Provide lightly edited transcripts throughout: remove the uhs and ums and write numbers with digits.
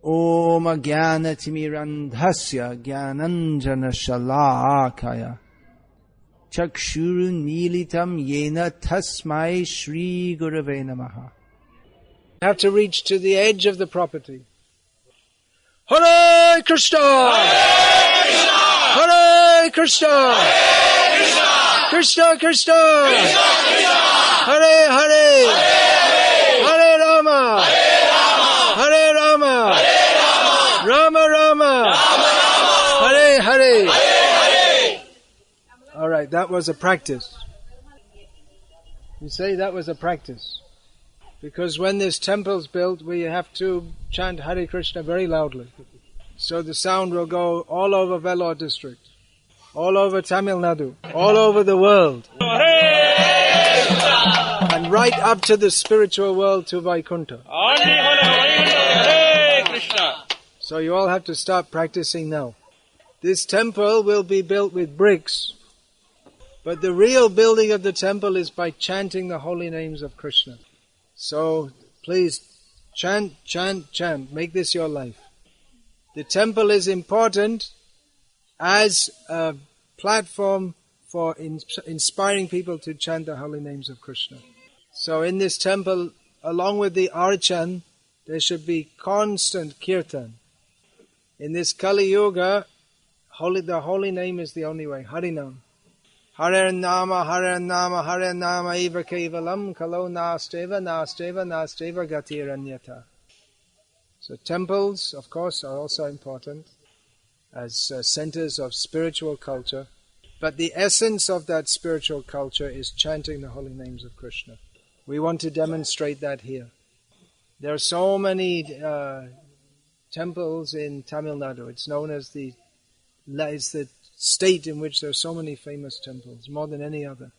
Om Jnanatimirandhasya Jnananjana Shalakaya Chakshurun Militam Yena Tasmai Shri Gurave Namaha. You have to reach to the edge of the property. Hare Krishna! Hare Krishna! Krishna Krishna! Hare Hare! Hare Rama! Hare Rama! Rama Rama! Hare Hare! All right, that was a practice. You say that was a practice. Because when this temple's built, we have to chant Hare Krishna very loudly. So the sound will go all over Vellore district, all over Tamil Nadu, all over the world. And right up to the spiritual world, to Vaikuntha. So you all have to start practicing now. This temple will be built with bricks, but the real building of the temple is by chanting the holy names of Krishna. So please chant, chant, chant. Make this your life. The temple is important as a platform for inspiring people to chant the holy names of Krishna. So in this temple, along with the archan, there should be constant kirtan. In this Kali Yuga, the holy name is the only way. Harinam. Hare Nama, Hare Nama, Hare Nama, Eva Kevalam, Kalo Nasteva, Nasteva, Nasteva Gatiranyata. So temples, of course, are also important as centers of spiritual culture. But the essence of that spiritual culture is chanting the holy names of Krishna. We want to demonstrate that here. There are so many temples in Tamil Nadu. It's known as the state in which there are so many famous temples, more than any other.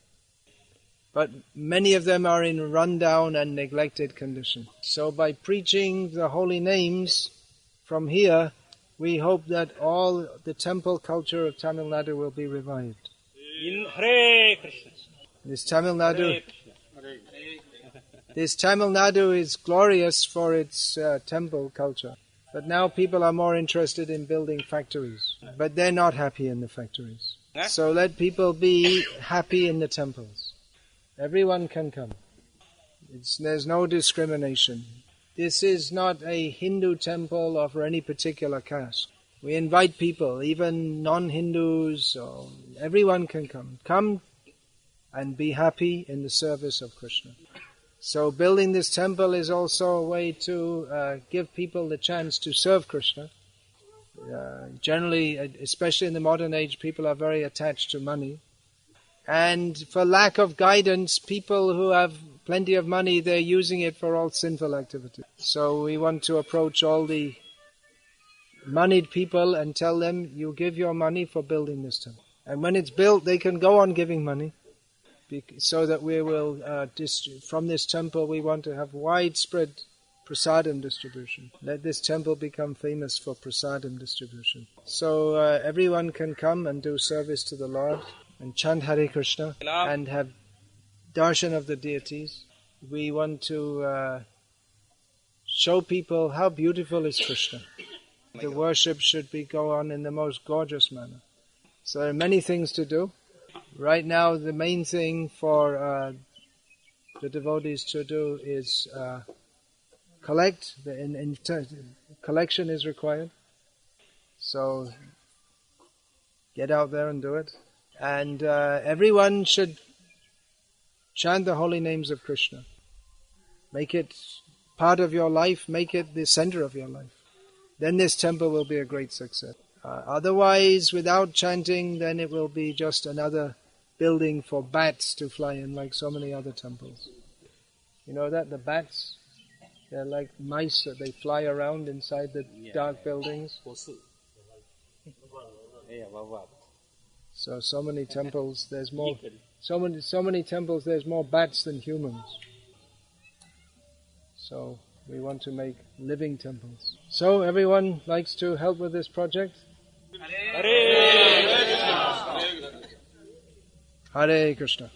But many of them are in rundown and neglected condition. So by preaching the holy names from here, we hope that all the temple culture of Tamil Nadu will be revived. Hare Krishna. This Tamil Nadu is glorious for its temple culture. But now people are more interested in building factories. But they're not happy in the factories. So let people be happy in the temples. Everyone can come. There's no discrimination. This is not a Hindu temple or for any particular caste. We invite people, even non-Hindus, everyone can come. Come and be happy in the service of Krishna. So building this temple is also a way to give people the chance to serve Krishna. Generally, especially in the modern age, people are very attached to money. And for lack of guidance, people who have plenty of money, they're using it for all sinful activities. So we want to approach all the moneyed people and tell them, you give your money for building this temple. And when it's built, they can go on giving money. So that we will, from this temple, we want to have widespread prasadam distribution. Let this temple become famous for prasadam distribution. So everyone can come and do service to the Lord and chant Hare Krishna and have darshan of the deities. We want to show people how beautiful is Krishna. The worship should go on in the most gorgeous manner. So there are many things to do. Right now, the main thing for the devotees to do is collect. Collection is required. So get out there and do it. And everyone should chant the holy names of Krishna. Make it part of your life. Make it the center of your life. Then this temple will be a great success. Otherwise, without chanting, then it will be just another building for bats to fly in, like so many other temples. You know that? The bats, they're like mice that they fly around inside the dark buildings. So many temples, there's more. So many temples, there's more bats than humans. So we want to make living temples. So everyone likes to help with this project? Hare Krishna. Hare Krishna.